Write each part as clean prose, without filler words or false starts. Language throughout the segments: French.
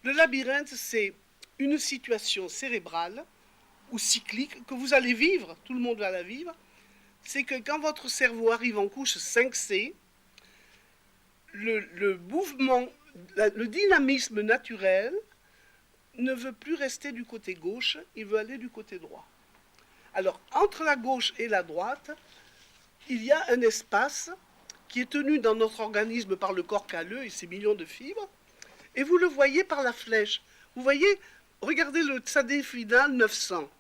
Le labyrinthe, c'est une situation cérébrale ou cyclique que vous allez vivre, tout le monde va la vivre. C'est que quand votre cerveau arrive en couche 5C, le mouvement, le dynamisme naturel ne veut plus rester du côté gauche, il veut aller du côté droit. Alors, entre la gauche et la droite, il y a un espace qui est tenu dans notre organisme par le corps calleux et ses millions de fibres, et vous le voyez par la flèche. Vous voyez, regardez le tzadé final 900.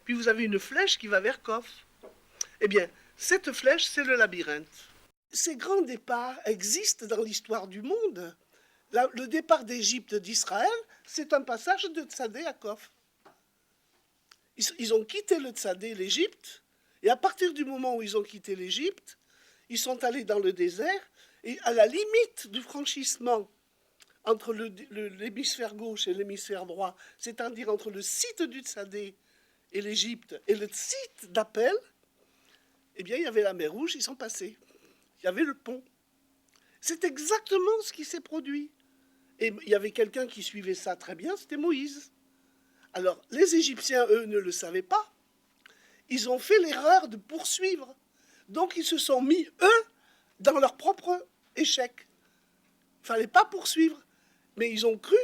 Puis vous avez une flèche qui va vers Kof. Eh bien, cette flèche, c'est le labyrinthe. Ces grands départs existent dans l'histoire du monde. Le départ d'Égypte d'Israël, c'est un passage de tzadé à Kof. Ils ont quitté le tzadé, l'Égypte, et à partir du moment où ils ont quitté l'Égypte, ils sont allés dans le désert, et à la limite du franchissement entre l'hémisphère gauche et l'hémisphère droit, c'est-à-dire entre le site du tzadé et l'Égypte, et le site d'appel, eh bien, il y avait la mer Rouge, ils sont passés. Il y avait le pont. C'est exactement ce qui s'est produit. Et il y avait quelqu'un qui suivait ça très bien, c'était Moïse. Alors, les Égyptiens, eux, ne le savaient pas. Ils ont fait l'erreur de poursuivre. Donc, ils se sont mis, eux, dans leur propre échec. Il ne fallait pas poursuivre. Mais ils ont cru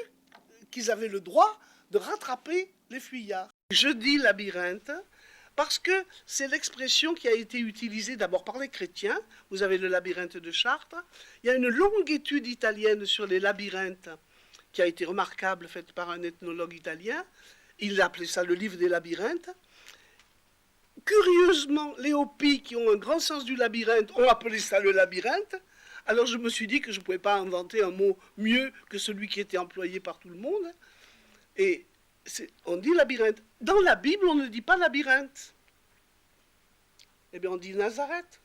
qu'ils avaient le droit de rattraper les fuyards. Je dis labyrinthe parce que c'est l'expression qui a été utilisée d'abord par les chrétiens. Vous avez le labyrinthe de Chartres. Il y a une longue étude italienne sur les labyrinthes qui a été remarquable, faite par un ethnologue italien. Il appelait ça le livre des labyrinthes. Curieusement, les Hopis, qui ont un grand sens du labyrinthe, ont appelé ça le labyrinthe. Alors je me suis dit que je ne pouvais pas inventer un mot mieux que celui qui était employé par tout le monde. Et on dit labyrinthe. Dans la Bible, on ne dit pas labyrinthe. Eh bien, on dit Nazareth.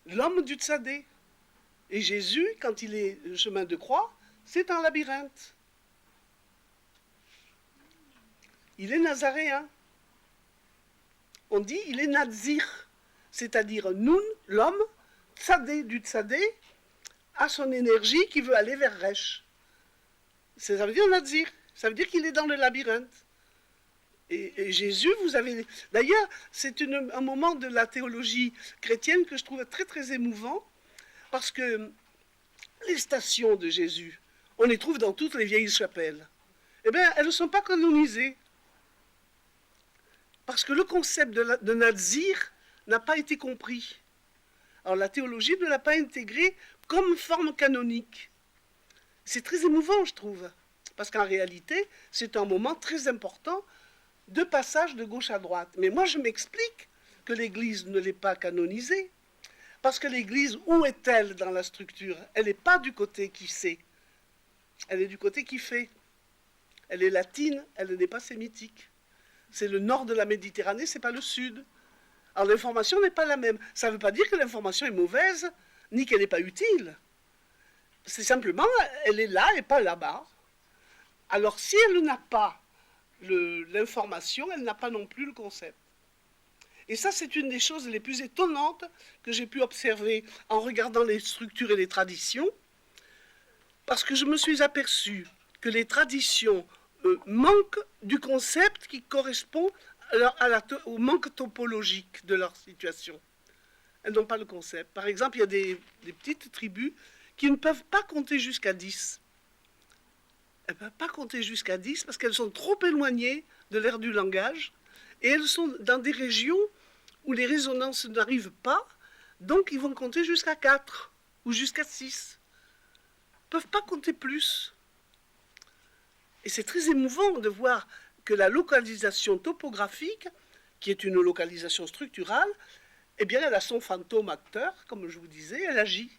L'homme du tzadé. Et Jésus, quand il est le chemin de croix, c'est un labyrinthe. Il est nazaréen. On dit il est nazir. C'est-à-dire Nun, l'homme, tzadé du tzadé, a son énergie qui veut aller vers Resh. Ça veut dire nazir. Ça veut dire qu'il est dans le labyrinthe. Et Jésus, vous avez... D'ailleurs, c'est un moment de la théologie chrétienne que je trouve très, très émouvant, parce que les stations de Jésus, on les trouve dans toutes les vieilles chapelles. Eh bien, elles ne sont pas canonisées. Parce que le concept de nazir n'a pas été compris. Alors, la théologie ne l'a pas intégré comme forme canonique. C'est très émouvant, je trouve. Parce qu'en réalité, c'est un moment très important de passage de gauche à droite. Mais moi, je m'explique que l'Église ne l'est pas canonisée. Parce que l'Église, où est-elle dans la structure? Elle n'est pas du côté qui sait. Elle est du côté qui fait. Elle est latine, elle n'est pas sémitique. C'est le nord de la Méditerranée, ce n'est pas le sud. Alors l'information n'est pas la même. Ça ne veut pas dire que l'information est mauvaise, ni qu'elle n'est pas utile. C'est simplement, elle est là et pas là-bas. Alors si elle n'a pas l'information, elle n'a pas non plus le concept. Et ça, c'est une des choses les plus étonnantes que j'ai pu observer en regardant les structures et les traditions, parce que je me suis aperçu que les traditions manquent du concept qui correspond au manque topologique de leur situation. Elles n'ont pas le concept. Par exemple, il y a des petites tribus qui ne peuvent pas compter jusqu'à 10. Elles ne peuvent pas compter jusqu'à 10 parce qu'elles sont trop éloignées de l'ère du langage et elles sont dans des régions où les résonances n'arrivent pas, donc ils vont compter jusqu'à 4 ou jusqu'à 6. Ils ne peuvent pas compter plus. Et c'est très émouvant de voir que la localisation topographique, qui est une localisation structurale, eh bien elle a son fantôme acteur, comme je vous disais, elle agit.